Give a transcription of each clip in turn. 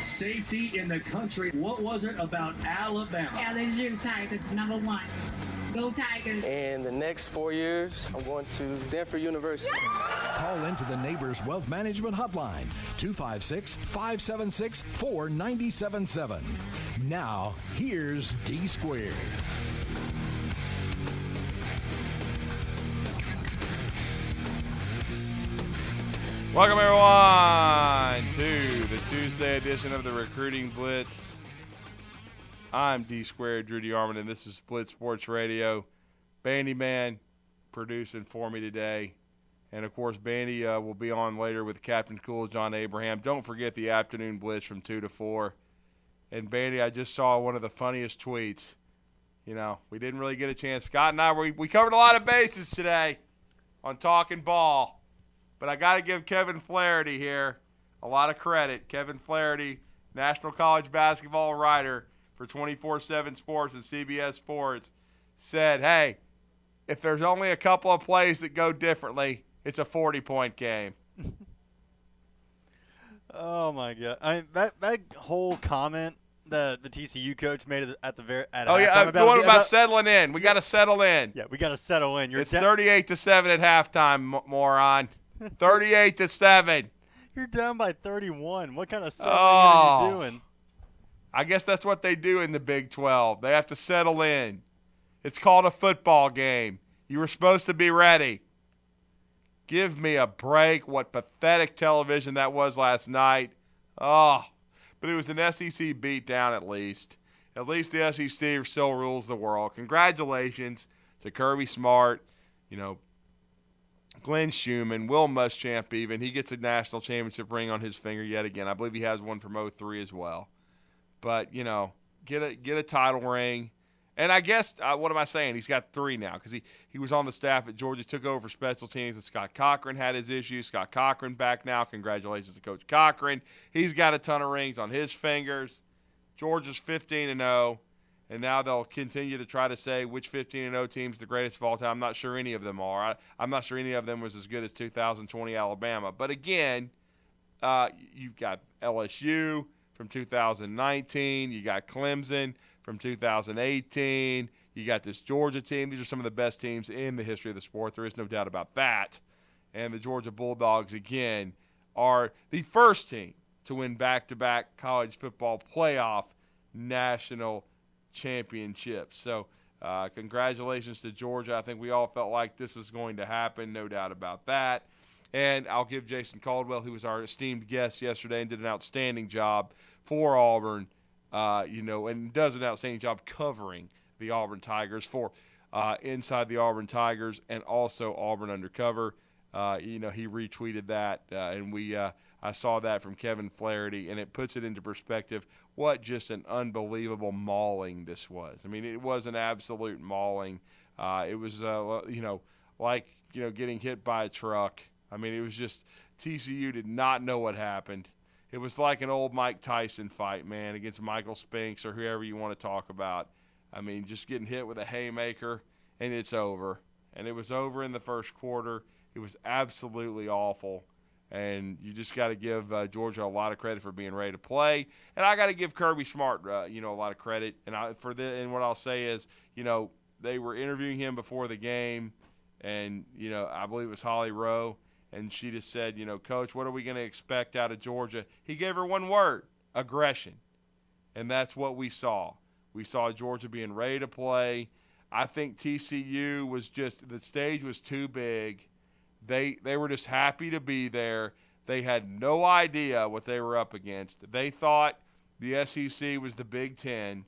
safety in the country. What was it about Alabama? LSU Tigers, number one. Go Tigers. And the next 4 years, I'm going to Stanford University. Call into the Neighbors Wealth Management Hotline, 256-576-4977. Now, here's D Squared. Welcome, everyone, to the Tuesday edition of the Recruiting Blitz. I'm D Squared, Drew DeArmond, and this is Blitz Sports Radio. Bandy Man producing for me today. And, of course, Bandy will be on later with Captain Cool, John Abraham. Don't forget the afternoon blitz from 2 to 4. And, Bandy, I just saw one of the funniest tweets. You know, we didn't really get a chance. Scott and I, we covered a lot of bases today on Talking Ball. But I got to give Kevin Flaherty here a lot of credit. Kevin Flaherty, National College Basketball writer for 24/7 Sports and CBS Sports, said, hey, if there's only a couple of plays that go differently, it's a 40-point game. Oh, my God. That whole comment that the TCU coach made at the very at halftime about settling in. We got to settle in. Yeah, we got to settle in. It's 38-7 at halftime, moron. 38-7. You're down by 31. What kind of settling are you doing? I guess that's what they do in the Big 12. They have to settle in. It's called a football game. You were supposed to be ready. Give me a break. What pathetic television that was last night. Oh, but it was an SEC beatdown at least. At least the SEC still rules the world. Congratulations to Kirby Smart, Glenn Schumann, Will Muschamp even. He gets a national championship ring on his finger yet again. I believe he has one from 2003 as well. But, get a title ring. And I guess, what am I saying? He's got 3 now because he was on the staff at Georgia, took over for special teams, and Scott Cochran had his issues. Scott Cochran back now. Congratulations to Coach Cochran. He's got a ton of rings on his fingers. Georgia's 15-0, and now they'll continue to try to say which 15-0 team's the greatest of all time. I'm not sure any of them are. I'm not sure any of them was as good as 2020 Alabama. But again, you've got LSU from 2019. You got Clemson from 2018. You got this Georgia team. These are some of the best teams in the history of the sport. There is no doubt about that. And the Georgia Bulldogs, again, are the first team to win back-to-back college football playoff national championships. So congratulations to Georgia. I think we all felt like this was going to happen, no doubt about that. And I'll give Jason Caldwell, who was our esteemed guest yesterday and did an outstanding job for Auburn, and does an outstanding job covering the Auburn Tigers for Inside the Auburn Tigers and also Auburn Undercover. He retweeted that, and I saw that from Kevin Flaherty, and it puts it into perspective what just an unbelievable mauling this was. I mean, it was an absolute mauling. It was, getting hit by a truck. I mean, it was just TCU did not know what happened. It was like an old Mike Tyson fight, man, against Michael Spinks or whoever you want to talk about. I mean, just getting hit with a haymaker, and it's over. And it was over in the first quarter. It was absolutely awful. And you just got to give Georgia a lot of credit for being ready to play. And I got to give Kirby Smart, a lot of credit. And what I'll say is, they were interviewing him before the game, and, I believe it was Holly Rowe. And she just said, Coach, what are we going to expect out of Georgia? He gave her one word, aggression. And that's what we saw. We saw Georgia being ready to play. I think TCU was the stage was too big. They were just happy to be there. They had no idea what they were up against. They thought the SEC was the Big Ten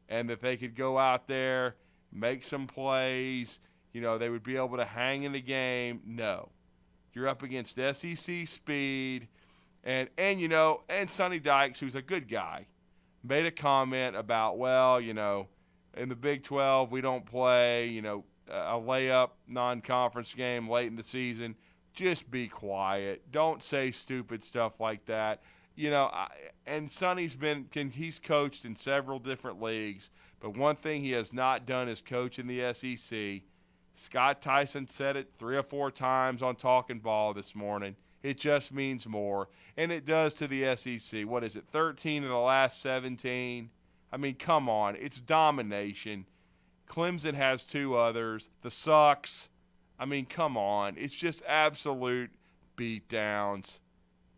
and that they could go out there, make some plays, they would be able to hang in the game. No. You're up against SEC speed, and Sonny Dykes, who's a good guy, made a comment about, in the Big 12 we don't play, a layup non-conference game late in the season. Just be quiet. Don't say stupid stuff like that. And Sonny's he's coached in several different leagues, but one thing he has not done is coach in the SEC. Scott Tyson said it 3 or 4 times on Talking Ball this morning. It just means more. And it does to the SEC. What is it, 13 of the last 17? I mean, come on. It's domination. Clemson has 2 others. The Sucks. I mean, come on. It's just absolute beatdowns.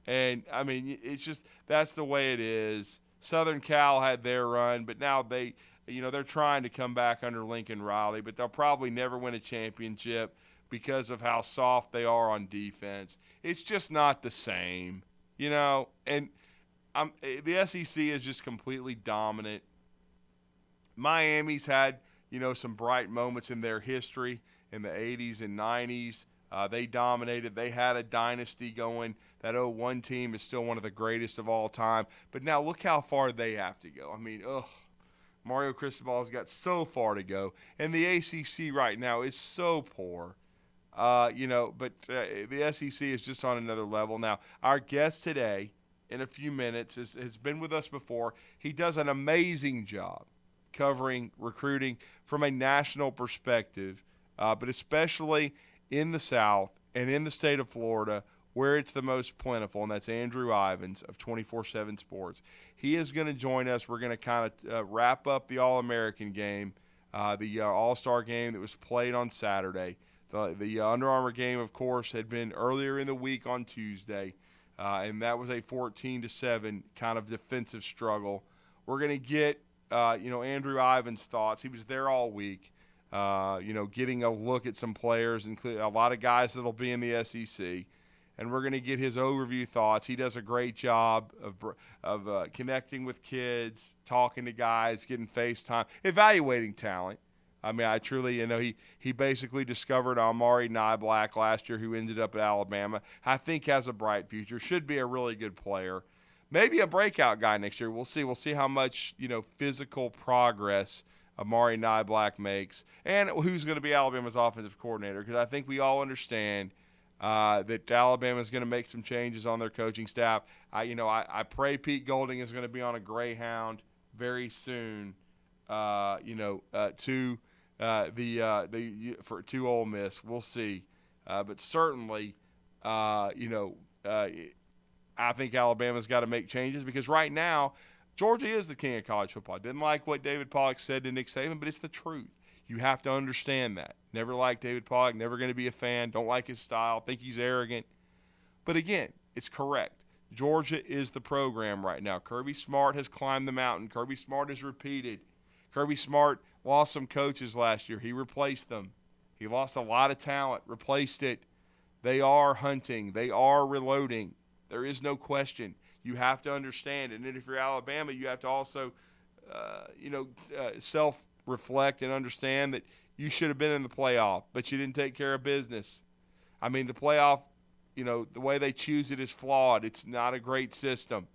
And, I mean, it's just that's the way it is. Southern Cal had their run, but now they're trying to come back under Lincoln Riley, but they'll probably never win a championship because of how soft they are on defense. It's just not the same, and the SEC is just completely dominant. Miami's had, some bright moments in their history in the 80s and 90s. They dominated. They had a dynasty going. That 01 team is still one of the greatest of all time. But now look how far they have to go. I mean, Mario Cristobal's got so far to go. And the ACC right now is so poor. But the SEC is just on another level. Now, our guest today, in a few minutes, has been with us before. He does an amazing job covering recruiting from a national perspective, but especially in the South and in the state of Florida, where it's the most plentiful, and that's Andrew Ivins of 24/7 Sports. He is going to join us. We're going to kind of wrap up the All-American game, the All-Star game that was played on Saturday. The Under Armour game, of course, had been earlier in the week on Tuesday, and that was a 14-7 kind of defensive struggle. We're going to get, Andrew Ivins' thoughts. He was there all week, getting a look at some players, including a lot of guys that will be in the SEC. And we're going to get his overview thoughts. He does a great job of connecting with kids, talking to guys, getting FaceTime, evaluating talent. I mean, I truly, he basically discovered Amari Niblack last year, who ended up at Alabama. I think has a bright future, should be a really good player. Maybe a breakout guy next year. We'll see. We'll see how much, physical progress Amari Niblack makes, and who's going to be Alabama's offensive coordinator, because I think we all understand that Alabama is going to make some changes on their coaching staff. I pray Pete Golding is going to be on a Greyhound very soon, to Ole Miss. We'll see, but certainly, I think Alabama's got to make changes, because right now Georgia is the king of college football. I didn't like what David Pollock said to Nick Saban, but it's the truth. You have to understand that. Never liked David Pollock, never going to be a fan, don't like his style, think he's arrogant. But again, it's correct. Georgia is the program right now. Kirby Smart has climbed the mountain. Kirby Smart has repeated. Kirby Smart lost some coaches last year. He replaced them. He lost a lot of talent, replaced it. They are hunting. They are reloading. There is no question. You have to understand. And then if you're Alabama, you have to also, self-reflect and understand that you should have been in the playoff, but you didn't take care of business. I mean, the playoff, the way they choose it is flawed. It's not a great system.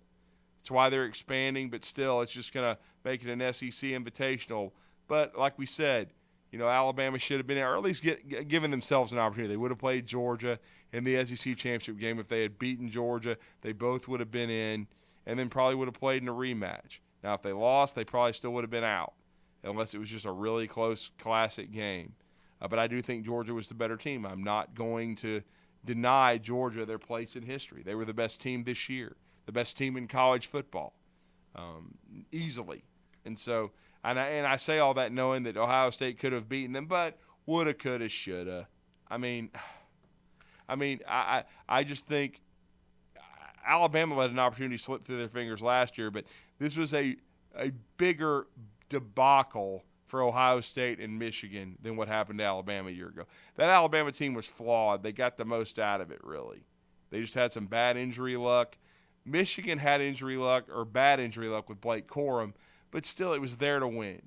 It's why they're expanding, but still it's just going to make it an SEC invitational. But like we said, Alabama should have been there, or at least given themselves an opportunity. They would have played Georgia in the SEC championship game. If they had beaten Georgia, they both would have been in, and then probably would have played in a rematch. Now, if they lost, they probably still would have been out, unless it was just a really close classic game. But I do think Georgia was the better team. I'm not going to deny Georgia their place in history. They were the best team this year, the best team in college football, easily. And so, and I say all that knowing that Ohio State could have beaten them, but woulda, coulda, shoulda. I mean, I just think Alabama let an opportunity slip through their fingers last year, but this was a bigger debacle for Ohio State and Michigan than what happened to Alabama a year ago. That Alabama team was flawed. They got the most out of it, really. They just had some bad injury luck. Michigan had injury luck or bad injury luck with Blake Corum, but still it was there to win.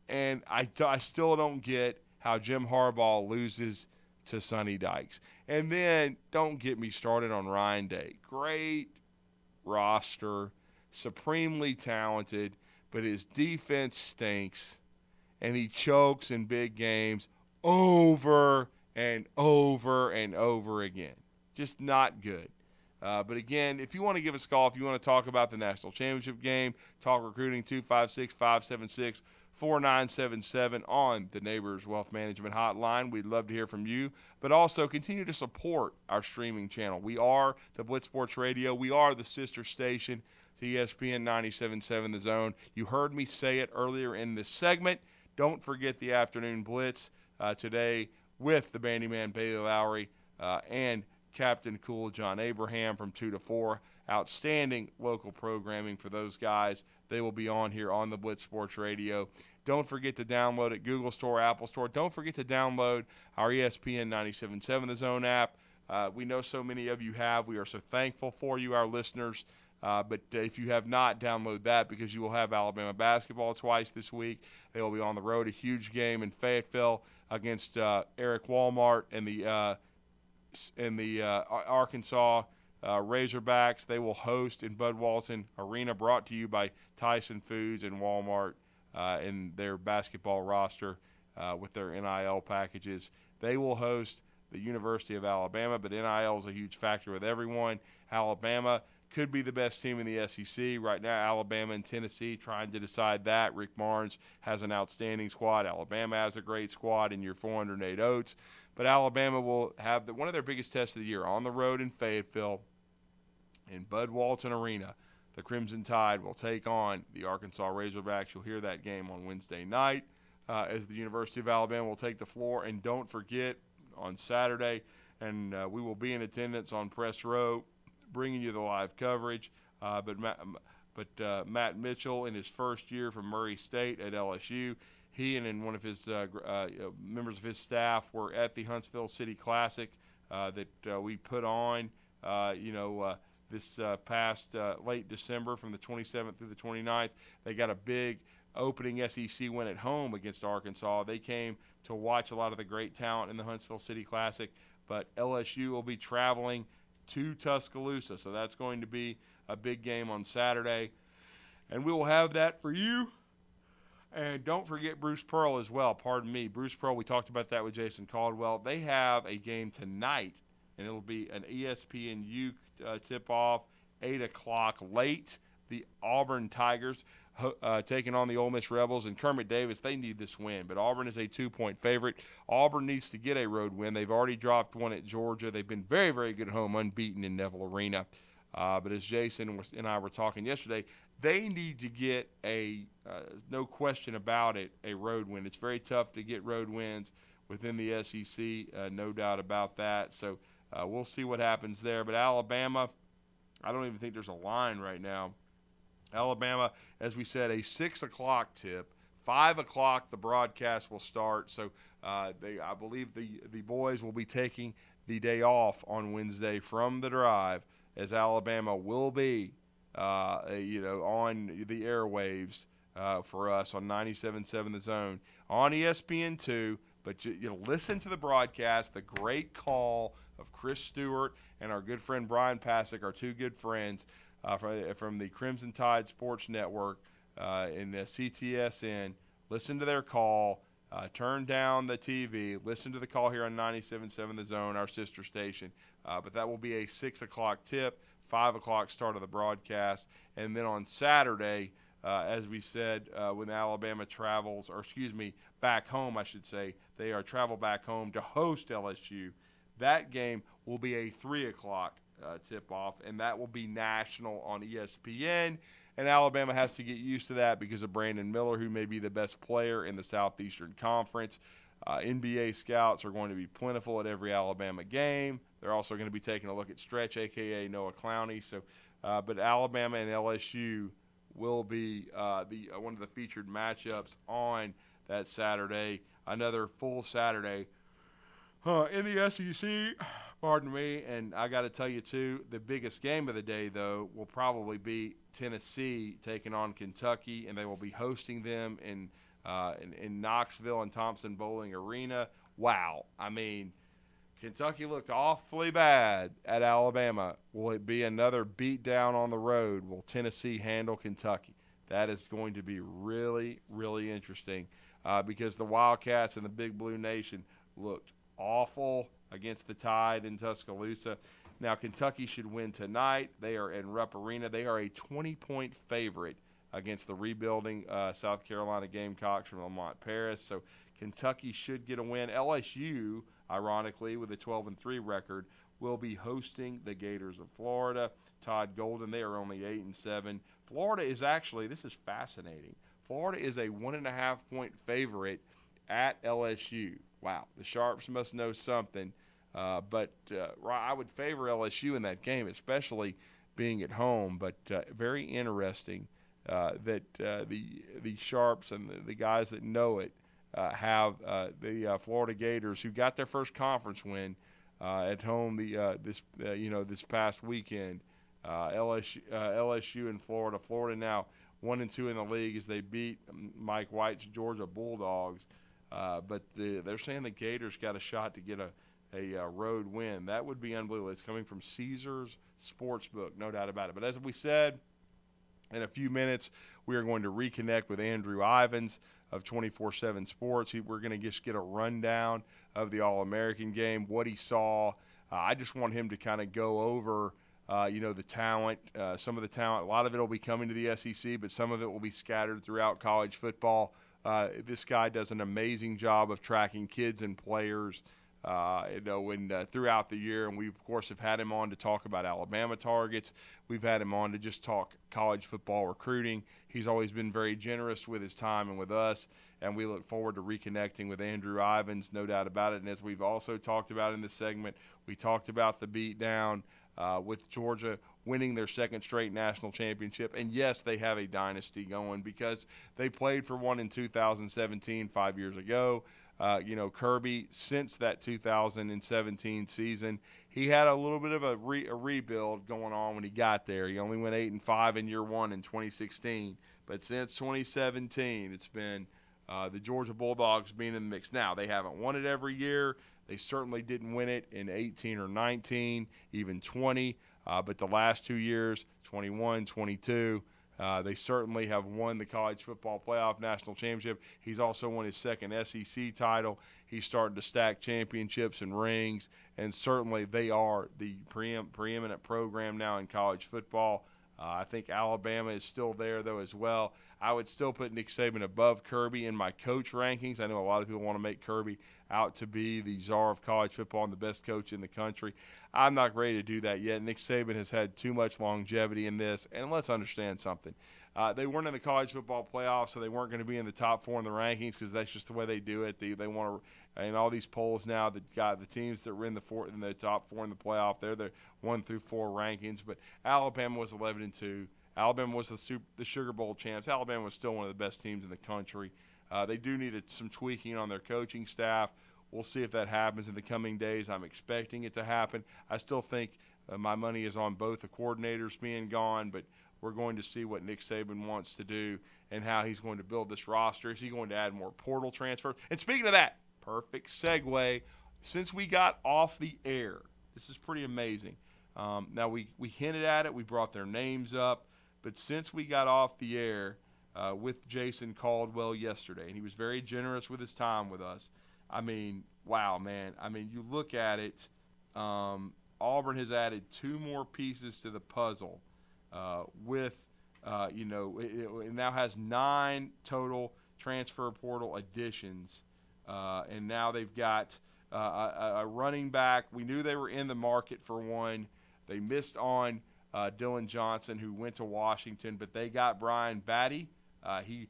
And I still don't get how Jim Harbaugh loses to Sonny Dykes. And then don't get me started on Ryan Day. Great roster, supremely talented, but his defense stinks, and he chokes in big games over and over and over again. Just not good. But again, if you want to give us a call, if you want to talk about the national championship game, talk recruiting, 256-576-4245. 4977 on the Neighbors Wealth Management Hotline. We'd love to hear from you, but also continue to support our streaming channel. We are the Blitz Sports Radio. We are the sister station to ESPN 97.7 The Zone. You heard me say it earlier in this segment. Don't forget the afternoon Blitz today with the Bandyman Bailey Lowry and Captain Cool John Abraham from 2 to 4. Outstanding local programming for those guys. They will be on here on the Blitz Sports Radio. Don't forget to download it, Google Store, Apple Store. Don't forget to download our ESPN 97.7 The Zone app. We know so many of you have. We are so thankful for you, our listeners. But if you have not, download that because you will have Alabama basketball twice this week. They will be on the road, a huge game in Fayetteville against Eric Walmart and the Arkansas Razorbacks. They will host in Bud Walton Arena, brought to you by Tyson Foods and Walmart in their basketball roster with their NIL packages. They will host the University of Alabama, but NIL is a huge factor with everyone. Alabama could be the best team in the SEC. Right now, Alabama and Tennessee trying to decide that. Rick Barnes has an outstanding squad. Alabama has a great squad in year 408 Oats. But Alabama will have one of their biggest tests of the year on the road in Fayetteville in Bud Walton Arena. The Crimson Tide will take on the Arkansas Razorbacks. You'll hear that game on Wednesday night as the University of Alabama will take the floor. And don't forget, on Saturday, and we will be in attendance on Press Row, bringing you the live coverage. But Matt Mitchell, in his first year from Murray State at LSU, he and one of his members of his staff were at the Huntsville City Classic that we put on, this past late December from the 27th through the 29th. They got a big opening SEC win at home against Arkansas. They came to watch a lot of the great talent in the Huntsville City Classic, but LSU will be traveling to Tuscaloosa, so that's going to be a big game on Saturday, and we will have that for you. And don't forget Bruce Pearl as well. Pardon me. Bruce Pearl, we talked about that with Jason Caldwell. They have a game tonight, and it'll be an ESPNU tip-off, 8 o'clock late. The Auburn Tigers taking on the Ole Miss Rebels. And Kermit Davis, they need this win. But Auburn is a 2-point favorite. Auburn needs to get a road win. They've already dropped one at Georgia. They've been very, very good at home, unbeaten in Neville Arena. But as Jason and I were talking yesterday, they need to get no question about it, a road win. It's very tough to get road wins within the SEC, no doubt about that. So we'll see what happens there. But Alabama, I don't even think there's a line right now. Alabama, as we said, a 6 o'clock tip. 5 o'clock the broadcast will start. So I believe the boys will be taking the day off on Wednesday from the drive, as Alabama will be on the airwaves for us on 97.7 The Zone on ESPN2. But you listen to the broadcast, the great call of Chris Stewart and our good friend Brian Pasick, our two good friends from the Crimson Tide Sports Network in the CTSN. Listen to their call. Turn down the TV. Listen to the call here on 97.7 The Zone, our sister station. But that will be a 6 o'clock tip, 5 o'clock start of the broadcast. And then on Saturday, as we said, when Alabama travels, back home, I should say, they are travel back home to host LSU. That game will be a 3 o'clock tip-off, and that will be national on ESPN. And Alabama has to get used to that because of Brandon Miller, who may be the best player in the Southeastern Conference. NBA scouts are going to be plentiful at every Alabama game. They're also going to be taking a look at Stretch, a.k.a. Noah Clowney. So, but Alabama and LSU will be one of the featured matchups on that Saturday. Another full Saturday in the SEC. Pardon me. And I got to tell you, too, the biggest game of the day, though, will probably be Tennessee taking on Kentucky, and they will be hosting them in Knoxville and Thompson Bowling Arena. Wow. I mean, Kentucky looked awfully bad at Alabama. Will it be another beatdown on the road? Will Tennessee handle Kentucky? That is going to be really, really interesting because the Wildcats and the Big Blue Nation looked awful against the Tide in Tuscaloosa. Now, Kentucky should win tonight. They are in Rupp Arena. They are a 20-point favorite against the rebuilding South Carolina Gamecocks from Lamont Paris. So Kentucky should get a win. LSU, ironically, with a 12-3 record, will be hosting the Gators of Florida. Todd Golden, they are only 8-7. Florida is actually, this is fascinating, Florida is a 1.5-point favorite at LSU. Wow, the Sharps must know something. But I would favor LSU in that game, especially being at home. But very interesting that the Sharps and the guys that know it have the Florida Gators, who got their first conference win at home this past weekend. LSU and Florida. Florida now 1-2 in the league as they beat Mike White's Georgia Bulldogs. But they're saying the Gators got a shot to get a road win. That would be unbelievable. It's coming from Caesars Sportsbook, no doubt about it. But as we said, in a few minutes, we are going to reconnect with Andrew Ivins of 24/7 Sports. We're going to just get a rundown of the All-American game, what he saw. I just want him to kind of go over the talent, some of the talent. A lot of it will be coming to the SEC, but some of it will be scattered throughout college football. This guy does an amazing job of tracking kids and players, throughout the year. And we, of course, have had him on to talk about Alabama targets. We've had him on to just talk college football recruiting. He's always been very generous with his time and with us, and we look forward to reconnecting with Andrew Ivins, no doubt about it. And as we've also talked about in this segment, we talked about the beatdown with Georgia winning their second straight national championship. And, yes, they have a dynasty going because they played for one in 2017, 5 years ago. Kirby, since that 2017 season, he had a little bit of a rebuild going on when he got there. He only went 8-5 in year one in 2016. But since 2017, it's been the Georgia Bulldogs being in the mix. Now, they haven't won it every year. They certainly didn't win it in 18 or 19, even 20. But the last 2 years, 21, 22, they certainly have won the college football playoff national championship. He's also won his second SEC title. He's starting to stack championships and rings, and certainly they are the preeminent program now in college football. I think Alabama is still there, though, as well. I would still put Nick Saban above Kirby in my coach rankings. I know a lot of people want to make Kirby out to be the czar of college football and the best coach in the country. I'm not ready to do that yet. Nick Saban has had too much longevity in this. And let's understand something. They weren't in the college football playoffs, so they weren't going to be in the top four in the rankings because that's just the way they do it. They want to, in all these polls now, that got the teams that were in the top four in the playoff, they're the 1 through 4 rankings. But Alabama was 11-2. Alabama was the Sugar Bowl champs. Alabama was still one of the best teams in the country. They do need some tweaking on their coaching staff. We'll see if that happens in the coming days. I'm expecting it to happen. I still think my money is on both the coordinators being gone, but we're going to see what Nick Saban wants to do and how he's going to build this roster. Is he going to add more portal transfers? And speaking of that, perfect segue. Since we got off the air, this is pretty amazing. Now, we hinted at it. We brought their names up. But since we got off the air with Jason Caldwell yesterday, and he was very generous with his time with us, I mean, wow, man. I mean, you look at it, Auburn has added 2 more pieces to the puzzle it now has 9 total transfer portal additions. And now they've got a running back. We knew they were in the market for one. They missed on Dylan Johnson, who went to Washington, but they got Brian Batty. He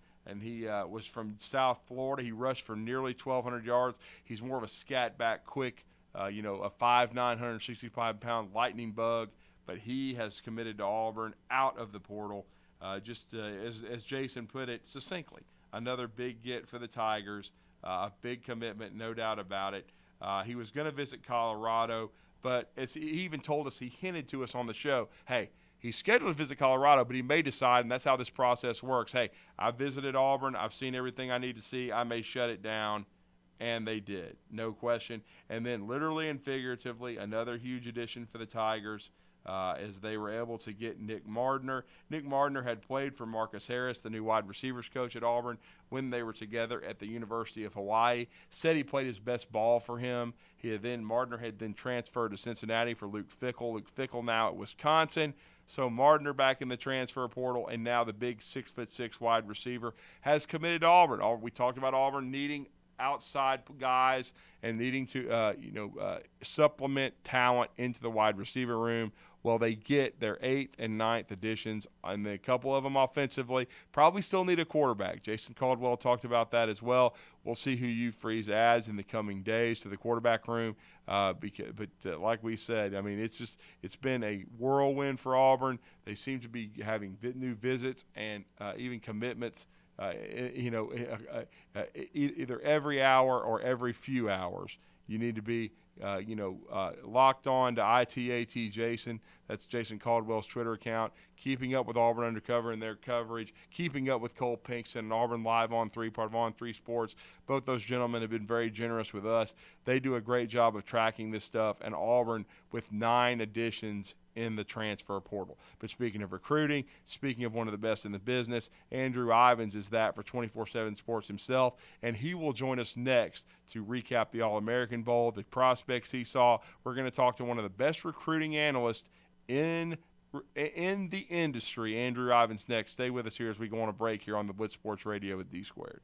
was from South Florida. He rushed for nearly 1,200 yards. He's more of a scat back, quick, a 5'9", 165-pound lightning bug. But he has committed to Auburn out of the portal. As Jason put it succinctly, another big get for the Tigers, a big commitment, no doubt about it. He was going to visit Colorado, but as he even told us, he hinted to us on the show, hey, he's scheduled to visit Colorado, but he may decide, and that's how this process works. Hey, I visited Auburn. I've seen everything I need to see. I may shut it down. And they did, no question. And then literally and figuratively, another huge addition for the Tigers. as they were able to get Nick Mardner. Nick Mardner had played for Marcus Harris, the new wide receivers coach at Auburn, when they were together at the University of Hawaii. Said he played his best ball for him. Mardner had then transferred to Cincinnati for Luke Fickell. Luke Fickell now at Wisconsin. So Mardner back in the transfer portal, and now the big 6'6" wide receiver has committed to Auburn. We talked about Auburn needing outside guys and needing to supplement talent into the wide receiver room. Well, they get their 8th and 9th additions, and a couple of them offensively. Probably still need a quarterback. Jason Caldwell talked about that as well. We'll see who Hugh Freeze adds in the coming days to the quarterback room. But like we said, I mean, it's been a whirlwind for Auburn. They seem to be having new visits and even commitments. Either every hour or every few hours. You need to be, locked on to ITAT Jason. That's Jason Caldwell's Twitter account. Keeping up with Auburn Undercover and their coverage. Keeping up with Cole Pinkston and Auburn Live on 3, part of On 3 Sports. Both those gentlemen have been very generous with us. They do a great job of tracking this stuff. And Auburn with 9 additions in the transfer portal. But speaking of recruiting, speaking of one of the best in the business, Andrew Ivins is that for 24/7 Sports himself, and he will join us next to recap the All-American Bowl, the prospects he saw. We're going to talk to one of the best recruiting analysts in the industry, Andrew Ivins, next. Stay with us here as we go on a break here on the Blitz Sports Radio with D Squared.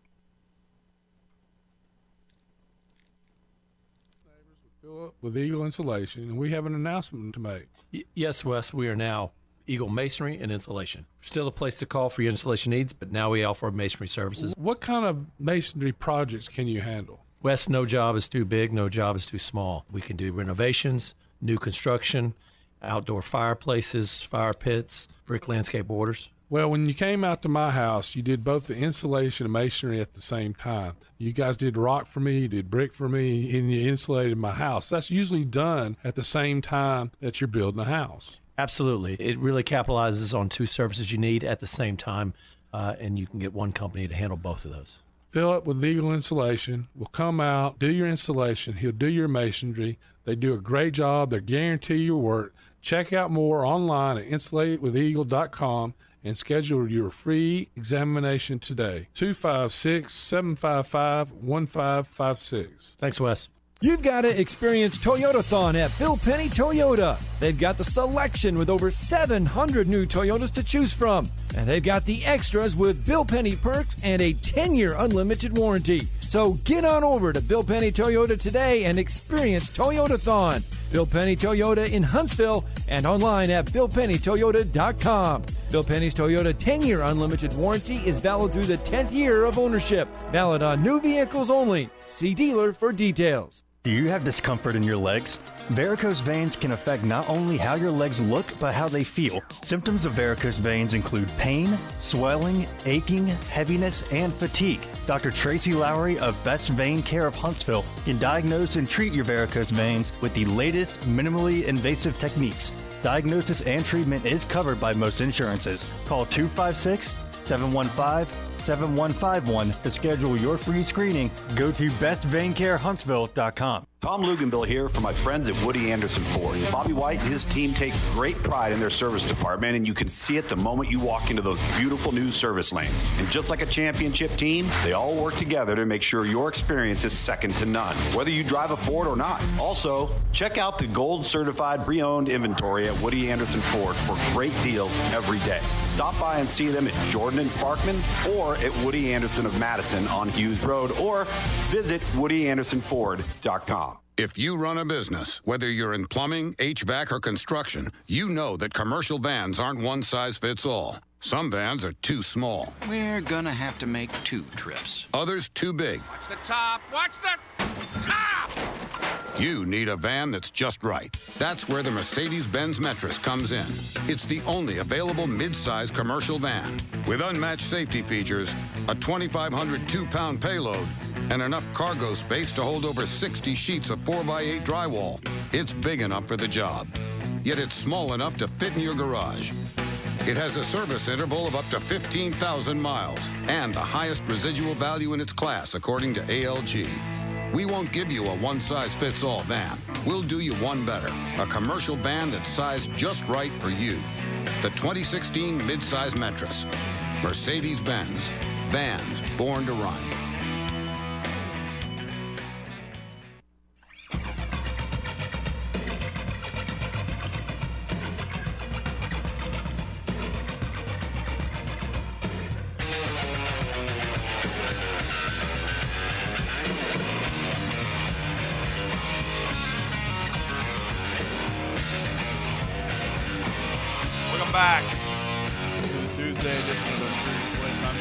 With Eagle Insulation, and we have an announcement to make. Yes, Wes, we are now Eagle Masonry and Insulation. Still a place to call for your installation needs, but now we offer masonry services. What kind of masonry projects can you handle? Wes, no job is too big, no job is too small. We can do renovations, new construction, outdoor fireplaces, fire pits, brick landscape borders. Well, when you came out to my house, you did both the insulation and masonry at the same time. You guys did rock for me, you did brick for me, and you insulated my house. That's usually done at the same time that you're building a house. Absolutely. It really capitalizes on 2 services you need at the same time, and you can get one company to handle both of those. Philip with Eagle Insulation will come out, do your installation. He'll do your masonry. They do a great job. They guarantee your work. Check out more online at insulatedwitheagle.com. and schedule your free examination today. 256-755-1556. Thanks, Wes. You've got to experience Toyotathon at Bill Penny Toyota. They've got the selection with over 700 new Toyotas to choose from. And they've got the extras with Bill Penny perks and a 10-year unlimited warranty. So get on over to Bill Penny Toyota today and experience Toyotathon. Bill Penny Toyota in Huntsville and online at BillPennyToyota.com. Bill Penny's Toyota 10-year unlimited warranty is valid through the 10th year of ownership. Valid on new vehicles only. See dealer for details. Do you have discomfort in your legs? Varicose veins can affect not only how your legs look, but how they feel. Symptoms of varicose veins include pain, swelling, aching, heaviness, and fatigue. Dr. Tracy Lowry of Best Vein Care of Huntsville can diagnose and treat your varicose veins with the latest minimally invasive techniques. Diagnosis and treatment is covered by most insurances. Call 256-715-7151 to schedule your free screening. Go to bestveincarehuntsville.com. Tom Luganbill here for my friends at Woody Anderson Ford. Bobby White and his team take great pride in their service department, and you can see it the moment you walk into those beautiful new service lanes. And just like a championship team, they all work together to make sure your experience is second to none, whether you drive a Ford or not. Also, check out the gold certified pre-owned inventory at Woody Anderson Ford for great deals every day. Stop by and see them at Jordan and Sparkman or at Woody Anderson of Madison on Hughes Road, or visit WoodyAndersonFord.com. If you run a business, whether you're in plumbing, HVAC, or construction, you know that commercial vans aren't one size fits all. Some vans are too small. We're gonna have to make 2 trips. Others too big. Watch the top! Watch the top! You need a van that's just right. That's where the Mercedes-Benz Metris comes in. It's the only available mid-size commercial van with unmatched safety features, a 2,500 2-pound payload, and enough cargo space to hold over 60 sheets of 4x8 drywall. It's big enough for the job, yet it's small enough to fit in your garage. It has a service interval of up to 15,000 miles and the highest residual value in its class, according to ALG. We won't give you a one-size-fits-all van. we'll do you one better, a commercial van that's sized just right for you. The 2016 midsize Metris. Mercedes-Benz. Vans born to run. Welcome back to the Tuesday edition of the Blitz. I'm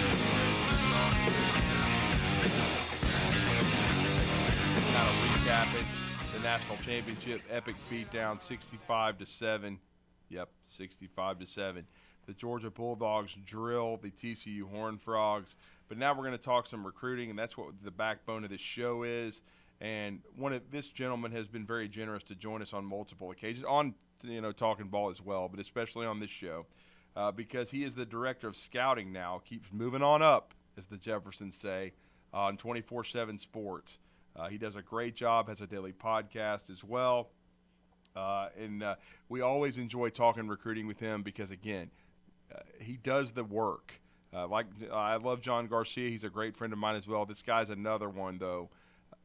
kind of recapping the national championship epic beatdown, 65-7. Yep, 65-7. The Georgia Bulldogs drill the TCU Horned Frogs. But now we're going to talk some recruiting, and that's what the backbone of this show is. And this gentleman has been very generous to join us on multiple occasions, on Talking Ball as well, but especially on this show, because he is the director of scouting now. Keeps moving on up, as the Jeffersons say, on 24/7 Sports. He does a great job, has a daily podcast as well. And we always enjoy talking recruiting with him because, again, he does the work. I love John Garcia. He's a great friend of mine as well. This guy's another one, though.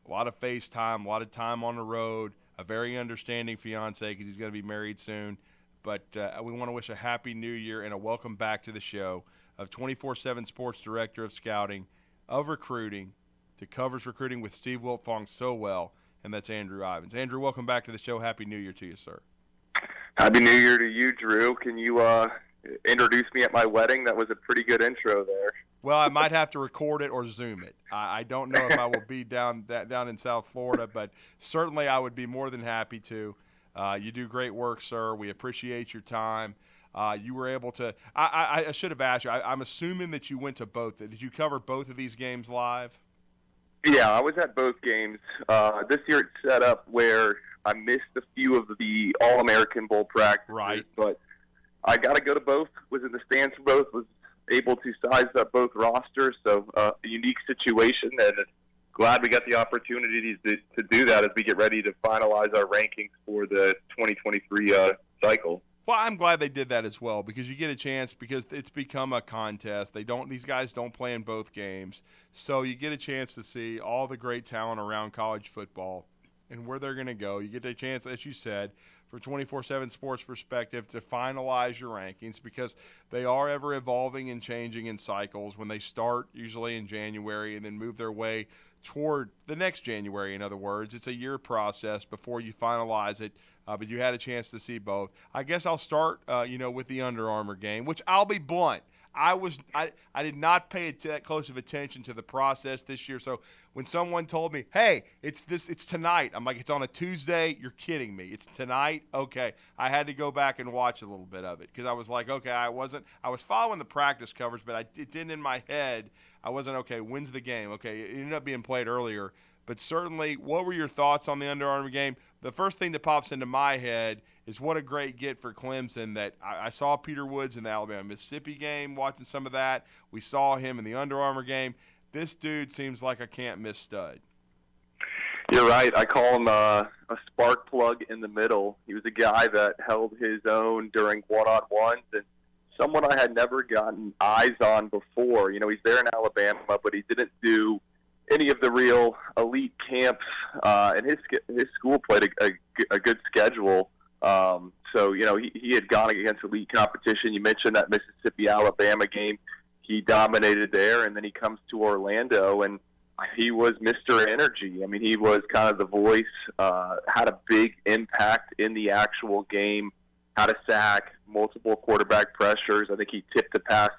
A lot of FaceTime, a lot of time on the road, a very understanding fiance because he's going to be married soon. But we want to wish a happy new year and a welcome back to the show of 24/7 Sports Director of Scouting, of Recruiting, that covers recruiting with Steve Wiltfong so well, and that's Andrew Ivins. Andrew, welcome back to the show. Happy New Year to you, sir. Happy New Year to you, Drew. Can you introduce me at my wedding? That was a pretty good intro there. Well, I might have to record it or Zoom it. I don't know if I will be down in South Florida, but certainly I would be more than happy to. You do great work, sir. We appreciate your time. You were able to – I should have asked you. I'm assuming that you went to both. Did you cover both of these games live? Yeah, I was at both games. This year it's set up where I missed a few of the All-American Bowl practices. Right. But I got to go to both, was in the stands for both, was able to size up both rosters. So a unique situation, and glad we got the opportunity to do that as we get ready to finalize our rankings for the 2023 cycle. Well, I'm glad they did that as well because you get a chance because it's become a contest. These guys don't play in both games. So you get a chance to see all the great talent around college football and where they're going to go. You get a chance, as you said, for 24/7 Sports perspective to finalize your rankings because they are ever evolving and changing in cycles when they start usually in January and then move their way toward the next January. In other words, it's a year process before you finalize it. But you had a chance to see both. I guess I'll start, with the Under Armour game, which I'll be blunt. I did not pay that close of attention to the process this year. So when someone told me, "Hey, it's tonight," I'm like, "It's on a Tuesday." You're kidding me. It's tonight. Okay. I had to go back and watch a little bit of it because I was like, okay, I was following the practice coverage, but it didn't in my head. I wasn't okay. When's the game? Okay, it ended up being played earlier. But certainly, what were your thoughts on the Under Armour game? The first thing that pops into my head is what a great get for Clemson that I saw Peter Woods in the Alabama-Mississippi game, watching some of that. We saw him in the Under Armour game. This dude seems like a can't-miss stud. You're right. I call him a spark plug in the middle. He was a guy that held his own during one-on-ones and someone I had never gotten eyes on before. He's there in Alabama, but he didn't do any of the real elite camps, and his school played a good schedule. So he had gone against elite competition. You mentioned that Mississippi-Alabama game. He dominated there, and then he comes to Orlando, and he was Mr. Energy. I mean, he was kind of the voice, had a big impact in the actual game, had a sack, multiple quarterback pressures. I think he tipped a pass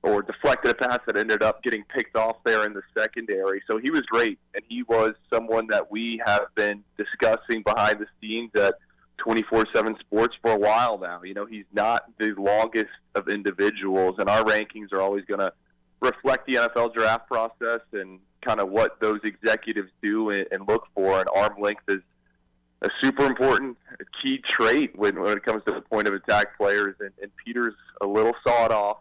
or deflected a pass that ended up getting picked off there in the secondary. So he was great, and he was someone that we have been discussing behind the scenes at 24/7 Sports for a while now. He's not the longest of individuals, and our rankings are always going to reflect the NFL draft process and kind of what those executives do and look for, and arm length is a super important key trait when it comes to the point of attack players, and Peter's a little sawed off,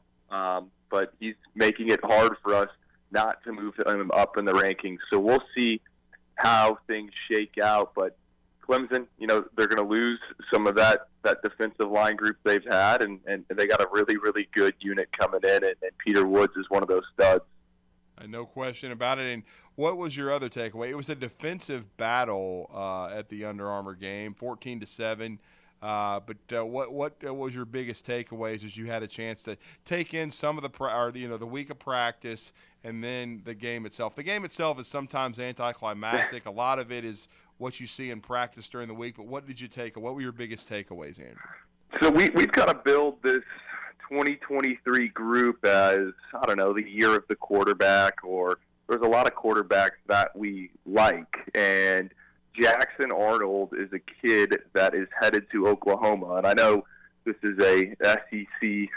but he's making it hard for us not to move him up in the rankings. So we'll see how things shake out, but Clemson, they're going to lose some of that defensive line group they've had, and they got a really, really good unit coming in, and Peter Woods is one of those studs. No question about it. And what was your other takeaway? It was a defensive battle at the Under Armour game, 14-7. But what was your biggest takeaways as you had a chance to take in some of the week of practice and then the game itself? The game itself is sometimes anticlimactic. A lot of it is what you see in practice during the week. But what did you take? What were your biggest takeaways, Andrew? So we've got to build this 2023 group as, I don't know, the year of the quarterback, or there's a lot of quarterbacks that we like. And Jackson Arnold is a kid that is headed to Oklahoma. And I know this is a SEC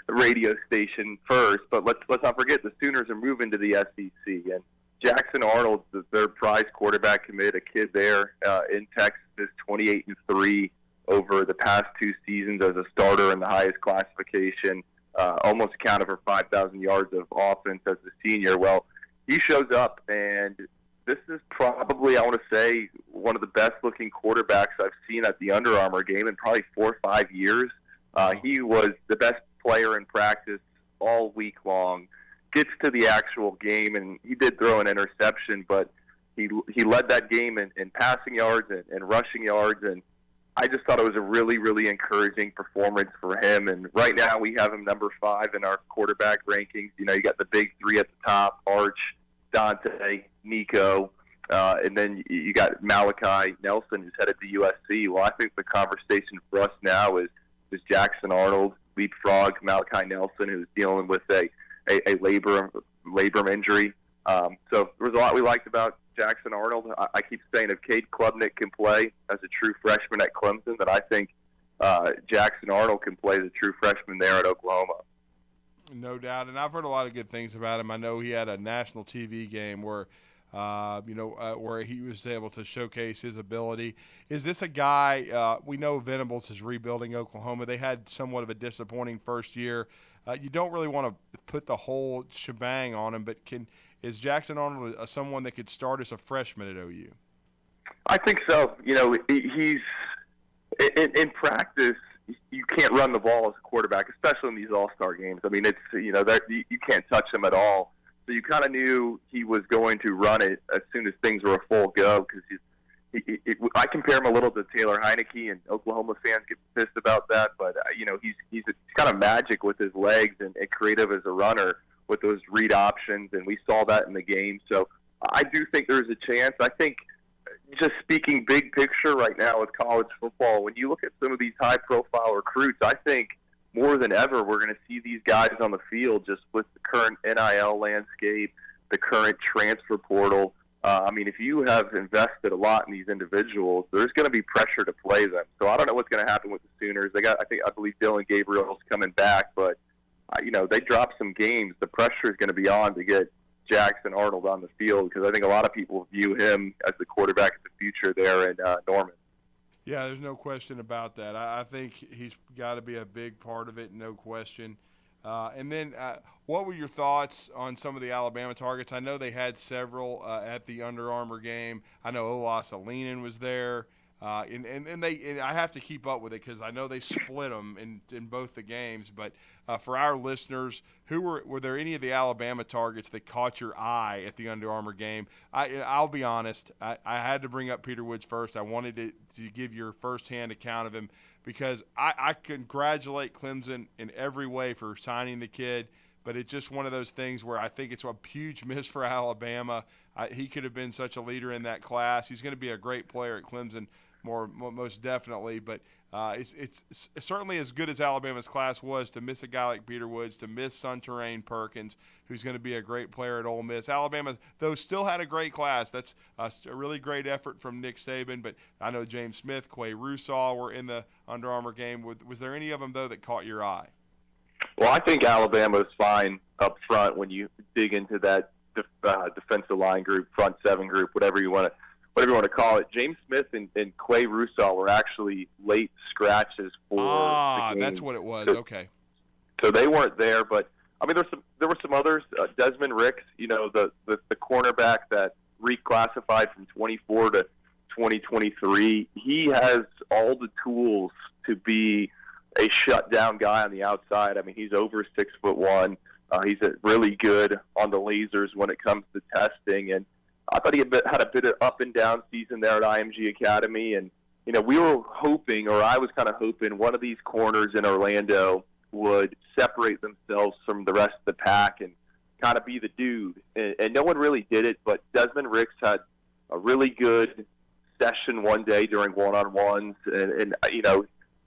radio station first, but let's not forget the Sooners are moving to the SEC. And Jackson Arnold, their prize quarterback commit, a kid there in Texas, 28-3 over the past 2 seasons as a starter in the highest classification, almost accounted for 5,000 yards of offense as a senior. Well, he shows up, and this is probably, I want to say, one of the best-looking quarterbacks I've seen at the Under Armour game in probably 4 or 5 years. He was the best player in practice all week long. Gets to the actual game, and he did throw an interception, but he led that game in passing yards and rushing yards, and I just thought it was a really, really encouraging performance for him. And right now we have him number 5 in our quarterback rankings. You got the big 3 at the top: Arch, Dante, Nico, and then you got Malachi Nelson, who's headed to USC. Well, I think the conversation for us now is Jackson Arnold leapfrog Malachi Nelson, who's dealing with a labrum injury. So there was a lot we liked about Jackson Arnold. I keep saying if Cade Klubnik can play as a true freshman at Clemson, then I think Jackson Arnold can play as a true freshman there at Oklahoma. No doubt, and I've heard a lot of good things about him. I know he had a national TV game where, where he was able to showcase his ability. Is this a guy? We know Venables is rebuilding Oklahoma. They had somewhat of a disappointing first year. You don't really want to put the whole shebang on him, but is Jackson Arnold someone that could start as a freshman at OU? I think so. He's in practice. You can't run the ball as a quarterback, especially in these all-star games. I mean, it's you can't touch him at all. So you kind of knew he was going to run it as soon as things were a full go. Because I compare him a little to Taylor Heineke, and Oklahoma fans get pissed about that. But he's kind of magic with his legs and creative as a runner with those read options, and we saw that in the game. So I do think there's a chance. I think, just speaking big picture right now with college football, when you look at some of these high-profile recruits, I think more than ever we're going to see these guys on the field just with the current NIL landscape, the current transfer portal. I mean, if you have invested a lot in these individuals, there's going to be pressure to play them. So I don't know what's going to happen with the Sooners. I believe Dylan Gabriel's coming back, but they dropped some games. The pressure is going to be on to get Jackson Arnold on the field, because I think a lot of people view him as the quarterback of the future there in Norman. Yeah, there's no question about that. I think he's got to be a big part of it, no question. And then what were your thoughts on some of the Alabama targets? I know they had several at the Under Armour game. I know Olas Alinen was there. And I have to keep up with it because I know they split them in both the games. But for our listeners, were there any of the Alabama targets that caught your eye at the Under Armour game? I'll be honest, I had to bring up Peter Woods first. I wanted to give your firsthand account of him because I congratulate Clemson in every way for signing the kid. But it's just one of those things where I think it's a huge miss for Alabama. He could have been such a leader in that class. He's going to be a great player at Clemson. Most definitely, but it's certainly as good as Alabama's class was to miss a guy like Peter Woods, to miss Sunterrain Perkins, who's going to be a great player at Ole Miss. Alabama, though, still had a great class. That's a really great effort from Nick Saban, but I know James Smith, Quay Russaw were in the Under Armour game. Was there any of them, though, that caught your eye? Well, I think Alabama is fine up front when you dig into that defensive line group, front seven group, whatever you want to call it. James Smith and Quay Russaw were actually late scratches for the game. That's what it was. Okay. So they weren't there, but I mean, there were some others. Desmond Ricks, the cornerback that reclassified from 24 to 2023. He has all the tools to be a shutdown guy on the outside. I mean, he's over 6'1". He's really good on the lasers when it comes to testing, and I thought he had a bit of up and down season there at IMG Academy. And we were hoping, or I was kind of hoping, one of these corners in Orlando would separate themselves from the rest of the pack and kind of be the dude. And no one really did it, but Desmond Ricks had a really good session one day during one-on-ones, and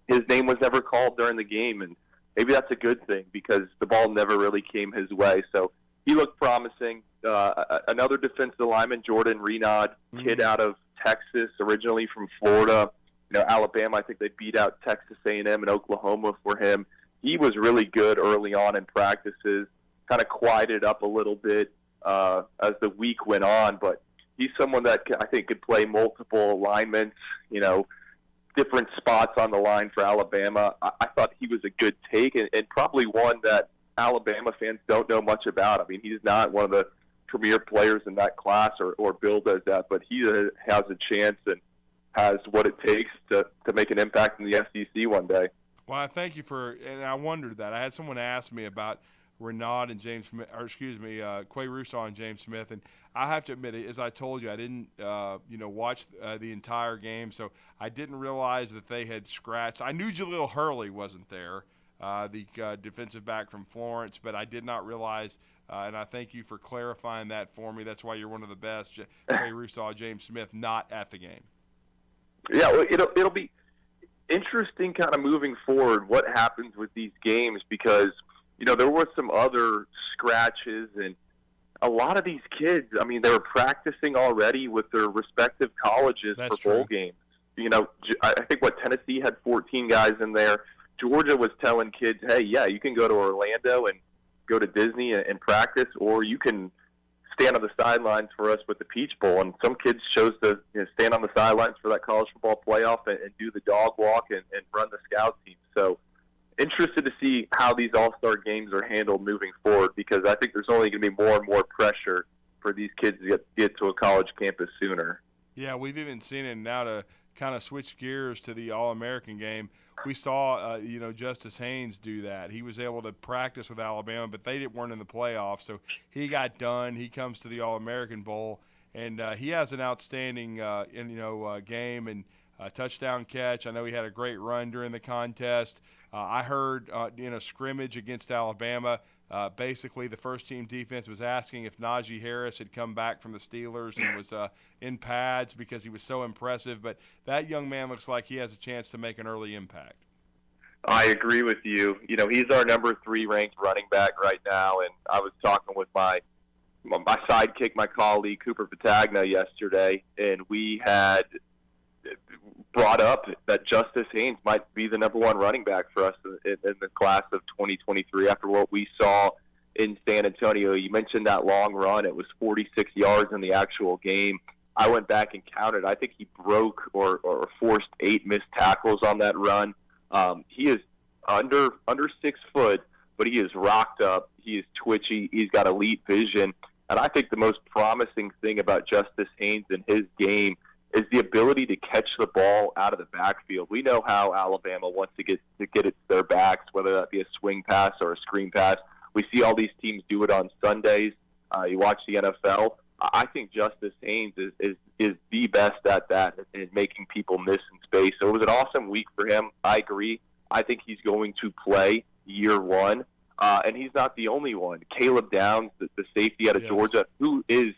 his name was never called during the game, and maybe that's a good thing because the ball never really came his way. So he looked promising. Another defensive lineman, Jordan Renaud, kid out of Texas, originally from Florida. Alabama, I think they beat out Texas A&M and Oklahoma for him. He was really good early on in practices, kind of quieted up a little bit as the week went on, but he's someone that I think could play multiple alignments, different spots on the line for Alabama. I thought he was a good take and probably one that Alabama fans don't know much about. I mean, he's not one of the premier players in that class, or Bill does that, but he has a chance and has what it takes to make an impact in the SEC one day. Well, I thank you and I wondered that. I had someone ask me about Renaud and Quay Rousseau and James Smith, and I have to admit, as I told you, I didn't, watch the entire game, so I didn't realize that they had scratched. I knew Jaleel Hurley wasn't there, the defensive back from Florence, but I did not realize, and I thank you for clarifying that for me. That's why you're one of the best. Quay Rousseau, James Smith, not at the game. Yeah, well, it'll be interesting kind of moving forward what happens with these games because, there were some other scratches, and a lot of these kids, I mean, they were practicing already with their respective colleges for bowl games. I think Tennessee had 14 guys in there. Georgia was telling kids, hey, yeah, you can go to Orlando and go to Disney and practice, or you can stand on the sidelines for us with the Peach Bowl. And some kids chose to stand on the sidelines for that college football playoff and do the dog walk and run the scout team. So interested to see how these all-star games are handled moving forward because I think there's only going to be more and more pressure for these kids to get to a college campus sooner. Yeah, we've even seen it now to kind of switch gears to the All-American game. We saw, Justice Haynes do that. He was able to practice with Alabama, but they weren't in the playoffs. So he got done. He comes to the All-American Bowl, and he has an outstanding, game and touchdown catch. I know he had a great run during the contest. I heard, scrimmage against Alabama. Basically, the first-team defense was asking if Najee Harris had come back from the Steelers and was in pads because he was so impressive. But that young man looks like he has a chance to make an early impact. I agree with you. He's our number 3 ranked running back right now, and I was talking with my sidekick, my colleague Cooper Patagna yesterday, and we had brought up that Justice Haynes might be the number 1 running back for us in the class of 2023 after what we saw in San Antonio. You mentioned that long run. It was 46 yards in the actual game. I went back and counted. I think he broke or forced 8 missed tackles on that run. He is under 6 foot, but he is rocked up. He is twitchy. He's got elite vision. And I think the most promising thing about Justice Haynes in his game is the ability to catch the ball out of the backfield. We know how Alabama wants to get it to their backs, whether that be a swing pass or a screen pass. We see all these teams do it on Sundays. You watch the NFL. I think Justice Haynes is the best at that and making people miss in space. So it was an awesome week for him. I agree. I think he's going to play year 1. And he's not the only one. Caleb Downs, the safety out of Georgia, who is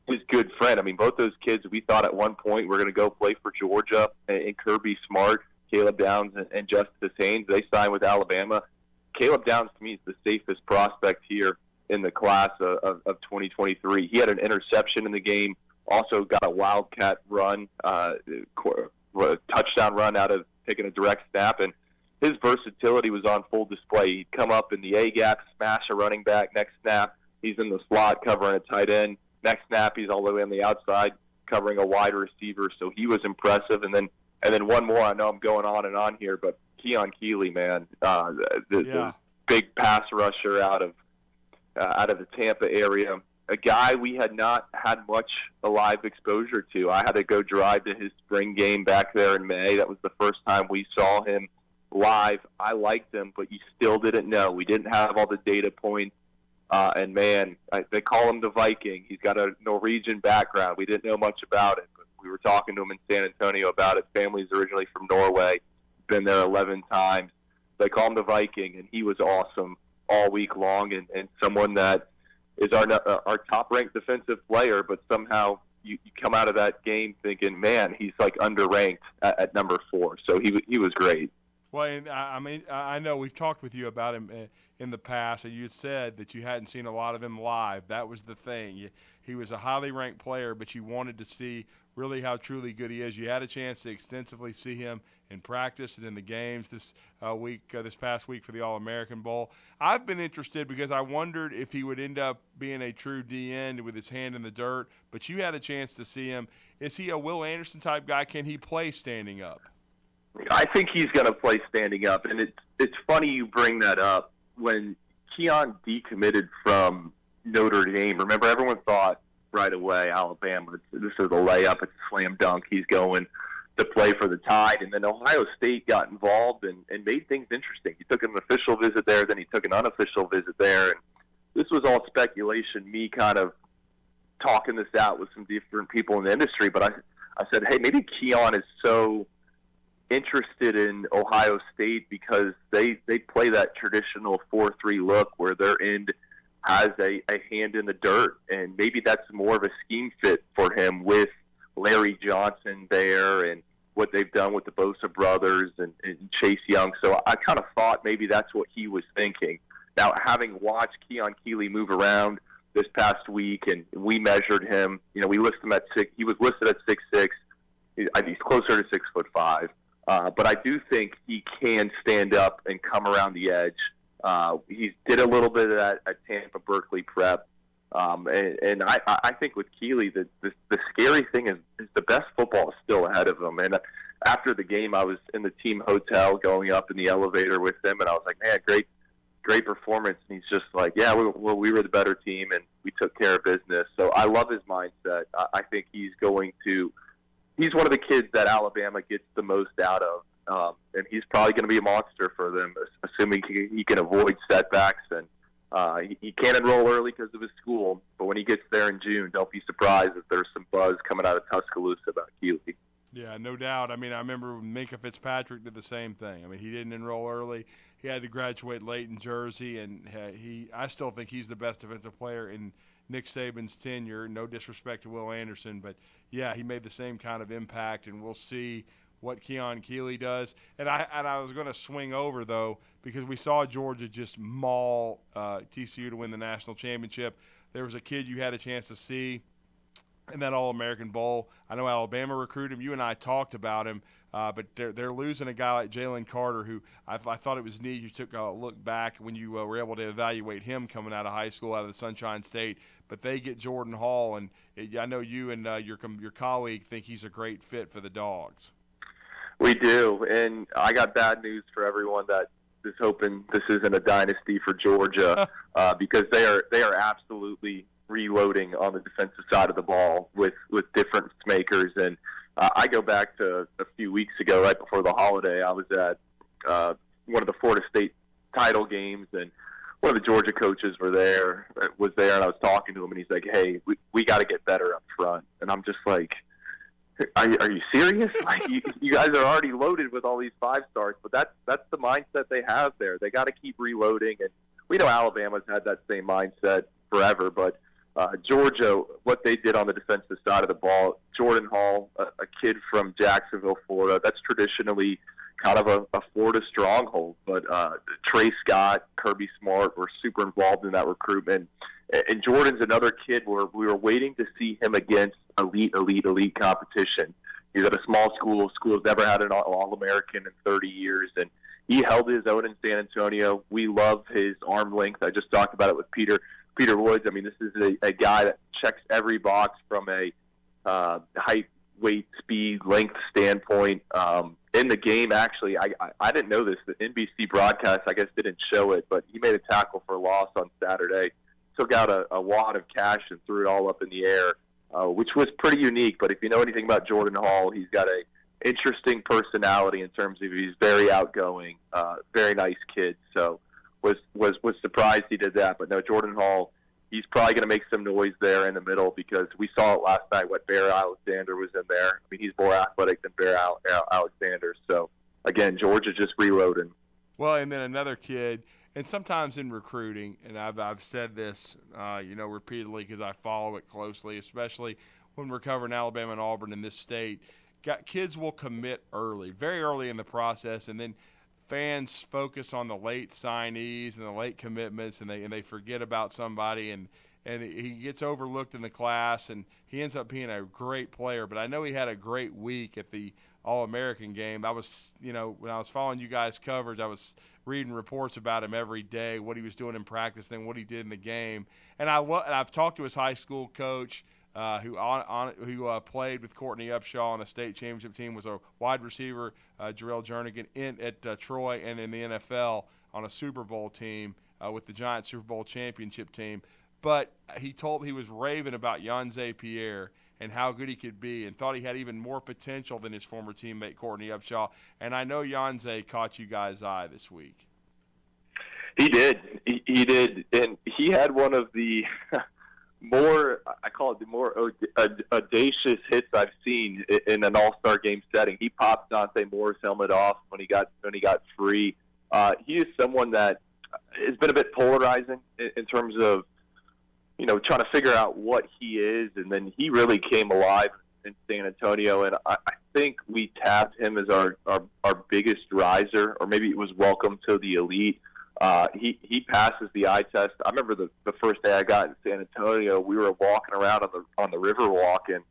his good friend. I mean, both those kids we thought at one point were going to go play for Georgia, and Kirby Smart, Caleb Downs, and Justice Haynes, they signed with Alabama. Caleb Downs, to me, is the safest prospect here in the class of 2023. He had an interception in the game, also got a wildcat run, a touchdown run out of taking a direct snap, and his versatility was on full display. He'd come up in the A-gap, smash a running back. Next snap, he's in the slot covering a tight end. Next snap, he's all the way on the outside covering a wide receiver. So he was impressive. And then one more. I know I'm going on and on here, but Keon Keeley, man, the big pass rusher out of the Tampa area. a guy we had not had much live exposure to. I had to go drive to his spring game back there in May. That was the first time we saw him live. I liked him, but you still didn't know. We didn't have all the data points. And, man, they call him the Viking. He's got a Norwegian background. We didn't know much about it, but we were talking to him in San Antonio about it. Family's originally from Norway. Been there 11 times. They call him the Viking, and he was awesome all week long, and someone that is our top-ranked defensive player, but somehow you come out of that game thinking, man, he's like underranked at number 4. So he was great. Well, and I know we've talked with you about him in the past, and you had said that you hadn't seen a lot of him live. That was the thing. He was a highly ranked player, but you wanted to see really how truly good he is. You had a chance to extensively see him in practice and in the games this past week for the All-American Bowl. I've been interested because I wondered if he would end up being a true D-end with his hand in the dirt, but you had a chance to see him. Is he a Will Anderson type guy? Can he play standing up? I think he's going to play standing up, and it's funny you bring that up. When Keon decommitted from Notre Dame, remember everyone thought right away, Alabama, this is a layup, it's a slam dunk, he's going to play for the Tide. And then Ohio State got involved and made things interesting. He took an official visit there, then he took an unofficial visit there. And this was all speculation, me kind of talking this out with some different people in the industry. But I said, hey, maybe Keon is so interested in Ohio State because they play that traditional 4-3 look where their end has a hand in the dirt, and maybe that's more of a scheme fit for him with Larry Johnson there and what they've done with the Bosa brothers and Chase Young. So I kind of thought maybe that's what he was thinking. Now, having watched Keon Keeley move around this past week, and we measured him, we listed him at 6. He was listed at 6'6". He's closer to 6'5". But I do think he can stand up and come around the edge. He did a little bit of that at Tampa Berkeley prep. And I think with Keeley, the scary thing is the best football is still ahead of him. And after the game, I was in the team hotel going up in the elevator with him, and I was like, man, great performance. And he's just like, yeah, we were the better team, and we took care of business. So I love his mindset. I think he's one of the kids that Alabama gets the most out of, and he's probably going to be a monster for them, assuming he can avoid setbacks. And he can't enroll early because of his school, but when he gets there in June, don't be surprised if there's some buzz coming out of Tuscaloosa about Keeley. Yeah, no doubt. I mean, I remember Minka Fitzpatrick did the same thing. I mean, he didn't enroll early. He had to graduate late in Jersey, and I still think he's the best defensive player in Nick Saban's tenure. No disrespect to Will Anderson, but, yeah, he made the same kind of impact, and we'll see what Keon Keeley does. And I was going to swing over, though, because we saw Georgia just maul TCU to win the national championship. There was a kid you had a chance to see in that All-American Bowl. I know Alabama recruited him. You and I talked about him, but they're losing a guy like Jalen Carter, who I thought it was neat. You took a look back when you were able to evaluate him coming out of high school, out of the Sunshine State. But they get Jordan Hall, and I know you and your colleague think he's a great fit for the Dogs. We do, and I got bad news for everyone that is hoping this isn't a dynasty for Georgia because they are absolutely reloading on the defensive side of the ball with difference makers. And I go back to a few weeks ago, right before the holiday, I was at one of the Florida State title games, and one of the Georgia coaches was there, and I was talking to him, and he's like, hey, we got to get better up front. And I'm just like, Are you serious? Like you guys are already loaded with all these 5-stars, but that's the mindset they have there. They got to keep reloading, and we know Alabama's had that same mindset forever. But Georgia, what they did on the defensive side of the ball, Jordan Hall, a kid from Jacksonville, Florida, that's traditionally kind of a Florida stronghold. But Trey Scott, Kirby Smart were super involved in that recruitment. And Jordan's another kid where we were waiting to see him against elite competition. He's at a small school. School's never had an All-American in 30 years, and he held his own in San Antonio. We love his arm length. I just talked about it with Peter Woods. I mean, this is a guy that checks every box from a height, weight, speed, length standpoint. In the game, actually, I didn't know this. The NBC broadcast, I guess, didn't show it, but he made a tackle for loss on Saturday took out a wad of cash and threw it all up in the air, which was pretty unique. But if you know anything about Jordan Hall, he's got a interesting personality in terms of he's very outgoing, very nice kid. So was surprised he did that. But no, Jordan Hall, he's probably going to make some noise there in the middle because we saw it last night when Bear Alexander was in there. I mean, he's more athletic than Bear Alexander. So, again, Georgia just reloading. Well, and then another kid, and sometimes in recruiting, and I've said this, repeatedly because I follow it closely, especially when we're covering Alabama and Auburn in this state. Kids will commit early, very early in the process, and then fans focus on the late signees and the late commitments, and they forget about somebody, and he gets overlooked in the class, and he ends up being a great player. But I know he had a great week at the All-American game. I was, when I was following you guys' coverage, I was reading reports about him every day, what he was doing in practice, then what he did in the game. And I've talked to his high school coach, who played with Courtney Upshaw on the state championship team, was a wide receiver, Jarrell Jernigan, at Troy, and in the NFL on a Super Bowl team with the Giants Super Bowl championship team. But he was raving about Yanze Pierre and how good he could be, and thought he had even more potential than his former teammate Courtney Upshaw. And I know Yanze caught you guys' eye this week. He did. He did. And he had one of the the more audacious hits I've seen in an all-star game setting. He popped Dante Moore's helmet off when he got free. He is someone that has been a bit polarizing in terms of, trying to figure out what he is, and then he really came alive in San Antonio, and I think we tapped him as our biggest riser, or maybe it was welcome to the elite. He passes the eye test. I remember the first day I got in San Antonio, we were walking around on the Riverwalk, and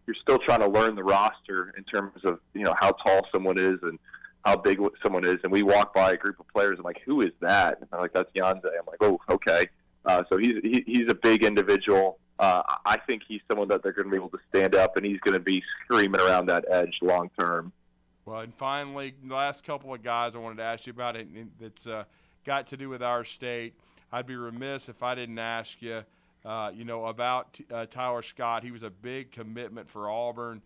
you're still trying to learn the roster in terms of how tall someone is and how big someone is. And we walked by a group of players. I'm like, who is that? And they're like, that's Yanze. I'm like, oh, okay. So he's a big individual. I think he's someone that they're going to be able to stand up, and he's going to be screaming around that edge long term. Well, and finally, the last couple of guys I wanted to ask you about it. That's got to do with our state. I'd be remiss if I didn't ask you, about Tyler Scott. He was a big commitment for Auburn.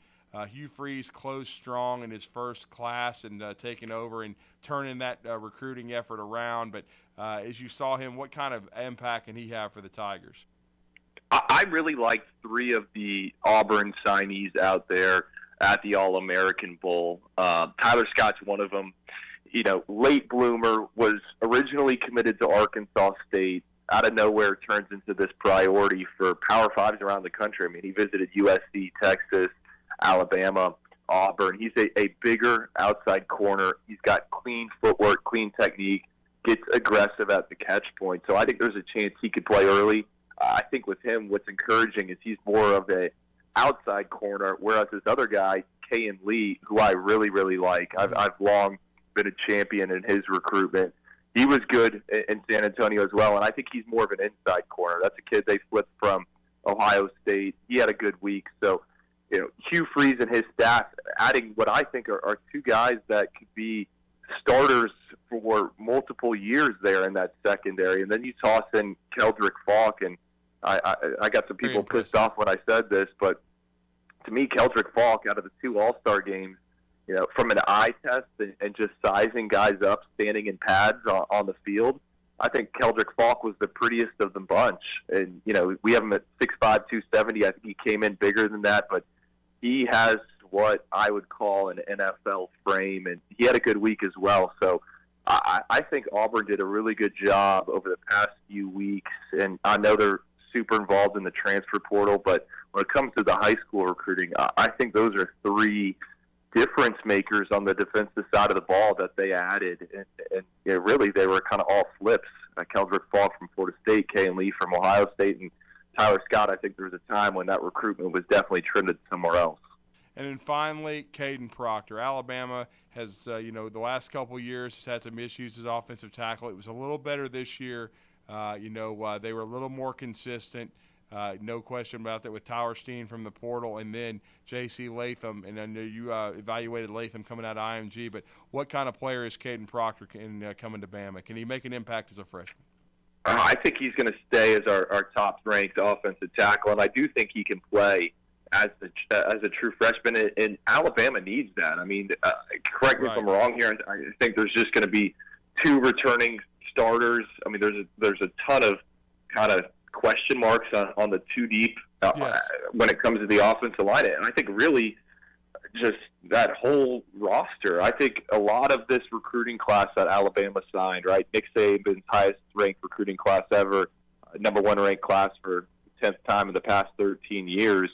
Hugh Freeze closed strong in his first class and taking over and turning that recruiting effort around. But as you saw him, what kind of impact can he have for the Tigers? I really liked three of the Auburn signees out there at the All-American Bowl. Tyler Scott's one of them. Late bloomer, was originally committed to Arkansas State, out of nowhere turns into this priority for Power Fives around the country. I mean, he visited USC, Texas, Alabama, Auburn. He's a bigger outside corner. He's got clean footwork, clean technique, gets aggressive at the catch point. So I think there's a chance he could play early. I think with him, what's encouraging is he's more of a outside corner, whereas this other guy, Kayan Lee, who I really, really like, I've long been a champion in his recruitment. He was good in San Antonio as well, and I think he's more of an inside corner. That's a kid they flipped from Ohio State. He had a good week. So, Hugh Freeze and his staff adding what I think are two guys that could be starters for multiple years there in that secondary. And then you toss in Keldrick Falk, and I got some people pissed off when I said this, but to me, Keldrick Falk, out of the two All-Star games, from an eye test and just sizing guys up, standing in pads on the field, I think Keldrick Falk was the prettiest of the bunch. And, we have him at 6'5", 270. I think he came in bigger than that, but he has what I would call an NFL frame, and he had a good week as well. So I think Auburn did a really good job over the past few weeks, and I know they're super involved in the transfer portal, but when it comes to the high school recruiting, I think those are three difference makers on the defensive side of the ball that they added, and really they were kind of all flips. Keldrick Falk from Florida State, Kayan Lee from Ohio State, and Tyler Scott. I think there was a time when that recruitment was definitely trended somewhere else. And then finally, Caden Proctor. Alabama has, the last couple of years has had some issues as offensive tackle. It was a little better this year. They were a little more consistent. No question about that, with Tyler Steen from the portal and then J.C. Latham. And I know you evaluated Latham coming out of IMG, but what kind of player is Caden Proctor coming to Bama? Can he make an impact as a freshman? I think he's going to stay as our top-ranked offensive tackle, and I do think he can play as a true freshman, and Alabama needs that. I mean, correct me if I'm wrong here. I think there's just going to be 2 returning starters. I mean, there's a ton of kind of question marks on the 2 deep when it comes to the offensive line, and I think really just that whole roster. I think a lot of this recruiting class that Alabama signed, right? Nick Saban's highest-ranked recruiting class ever, number 1 ranked class for the 10th time in the past 13 years.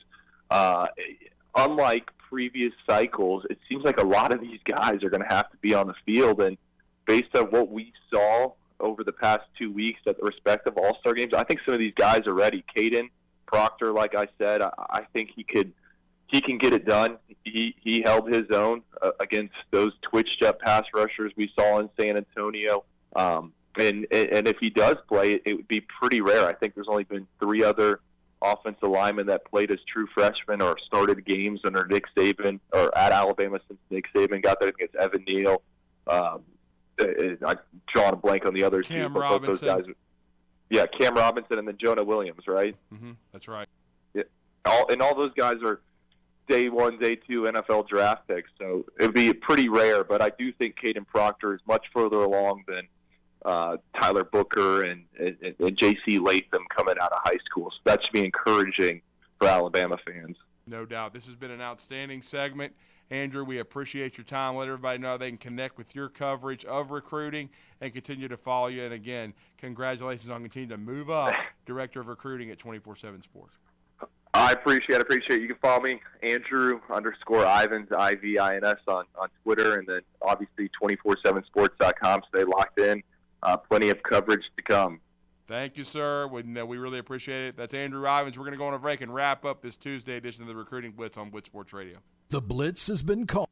Unlike previous cycles, it seems like a lot of these guys are going to have to be on the field, and based on what we saw over the past 2 weeks at the respective All-Star games, I think some of these guys are ready. Caden Proctor, like I said, I think he can get it done. He held his own against those twitched-up pass rushers we saw in San Antonio. And if he does play, it would be pretty rare. I think there's only been 3 other offensive linemen that played as true freshmen or started games under Nick Saban or at Alabama since Nick Saban got there. I think it's Evan Neal. I'm drawing a blank on the other 2. Cam but Robinson. Both those guys, yeah, Cam Robinson and then Jonah Williams, right? Mm-hmm. That's right. Yeah. All those guys are day 1, day 2 NFL draft picks, so it would be pretty rare. But I do think Caden Proctor is much further along than Tyler Booker and J.C. Latham coming out of high school. So that should be encouraging for Alabama fans. No doubt. This has been an outstanding segment. Andrew, we appreciate your time. Let everybody know they can connect with your coverage of recruiting and continue to follow you. And, again, congratulations on continuing to move up Director of Recruiting at 24/7 Sports. I appreciate it. You can follow me, Andrew_Ivins, IVINS on Twitter, and then obviously 247sports.com. Stay locked in. Plenty of coverage to come. Thank you, sir. We really appreciate it. That's Andrew Ivins. We're going to go on a break and wrap up this Tuesday edition of the Recruiting Blitz on Blitz Sports Radio. The Blitz has been called.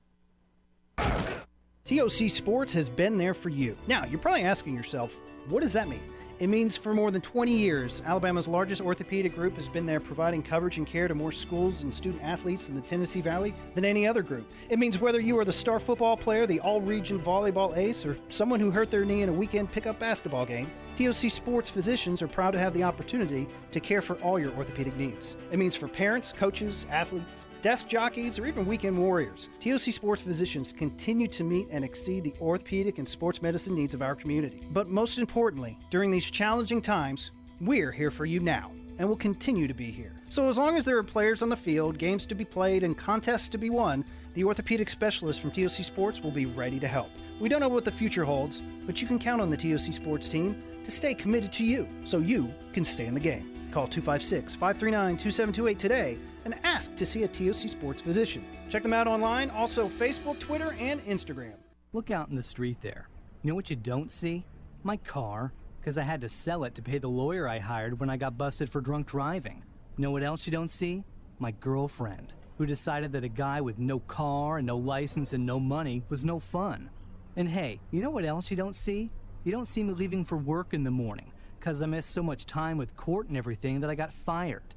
TOC Sports has been there for you. Now, you're probably asking yourself, what does that mean? It means for more than 20 years, Alabama's largest orthopedic group has been there providing coverage and care to more schools and student athletes in the Tennessee Valley than any other group. It means whether you are the star football player, the all-region volleyball ace, or someone who hurt their knee in a weekend pickup basketball game, TOC Sports physicians are proud to have the opportunity to care for all your orthopedic needs. It means for parents, coaches, athletes, desk jockeys, or even weekend warriors, TOC Sports physicians continue to meet and exceed the orthopedic and sports medicine needs of our community. But most importantly, during these challenging times, we're here for you now and will continue to be here. So as long as there are players on the field, games to be played, and contests to be won, the orthopedic specialists from TOC Sports will be ready to help. We don't know what the future holds, but you can count on the TOC Sports team to stay committed to you so you can stay in the game. Call 256-539-2728 today and ask to see a TOC Sports physician. Check them out online, also Facebook, Twitter, and Instagram. Look out in the street there. You know what you don't see? My car, because I had to sell it to pay the lawyer I hired when I got busted for drunk driving. You know what else you don't see? My girlfriend, who decided that a guy with no car and no license and no money was no fun. And hey, you know what else you don't see? You don't see me leaving for work in the morning, because I missed so much time with court and everything that I got fired.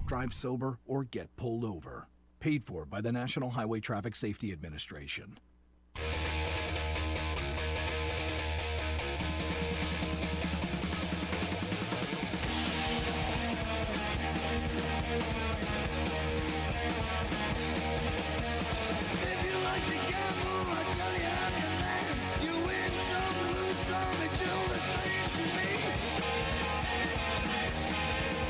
Drive sober or get pulled over. Paid for by the National Highway Traffic Safety Administration.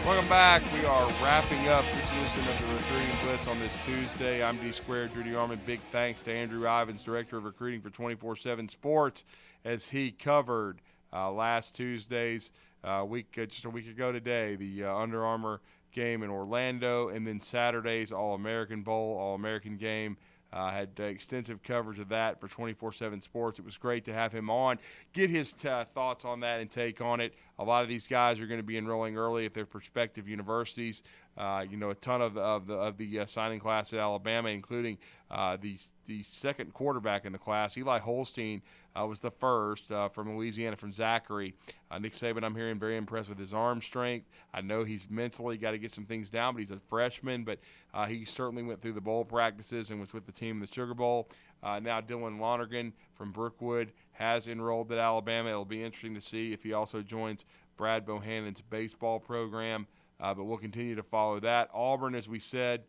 Welcome back. We are wrapping up this edition of the Recruiting Blitz on this Tuesday. I'm D-Squared, Judy Arman. Big thanks to Andrew Ivins, Director of Recruiting for 24/7 Sports, as he covered last Tuesay's just a week ago today, the Under Armour game in Orlando, and then Saturday's All-American Bowl, All-American game. Had extensive coverage of that for 24/7 Sports. It was great to have him on, get his thoughts on that and take on it. A lot of these guys are going to be enrolling early at their prospective universities. A ton of the signing class at Alabama, including the second quarterback in the class. Eli Holstein was the first from Louisiana, from Zachary. Nick Saban, I'm hearing, very impressed with his arm strength. I know he's mentally got to get some things down, but he's a freshman. But he certainly went through the bowl practices and was with the team in the Sugar Bowl. Now Dylan Lonergan from Brookwood has enrolled at Alabama. It'll be interesting to see if he also joins Brad Bohannon's baseball program, but we'll continue to follow that. Auburn, as we said,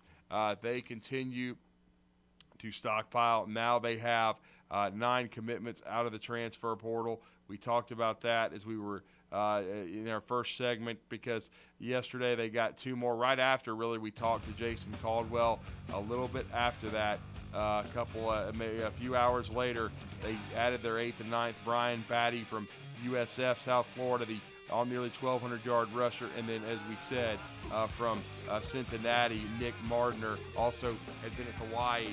they continue to stockpile. Now they have 9 commitments out of the transfer portal. We talked about that as we were in our first segment, because yesterday they got 2 more. Right after, really, we talked to Jason Caldwell. A little bit after that, maybe a few hours later, they added their 8th and 9th. Brian Batty from USF, South Florida, the nearly 1,200-yard rusher. And then, as we said, from Cincinnati, Nick Mardner also had been at Hawaii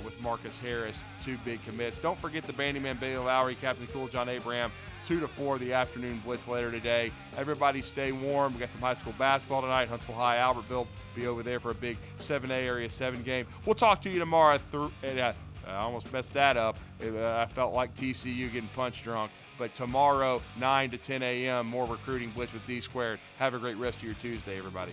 with Marcus Harris, 2 big commits. Don't forget the Bandyman Bailey Lowry, Captain Cool John Abraham, 2 to 4, the afternoon blitz later today. Everybody stay warm. We got some high school basketball tonight. Huntsville High, Albertville be over there for a big 7A Area 7 game. We'll talk to you tomorrow. I almost messed that up. I felt like TCU getting punch drunk. But tomorrow, 9 to 10 a.m., more recruiting blitz with D Squared. Have a great rest of your Tuesday, everybody.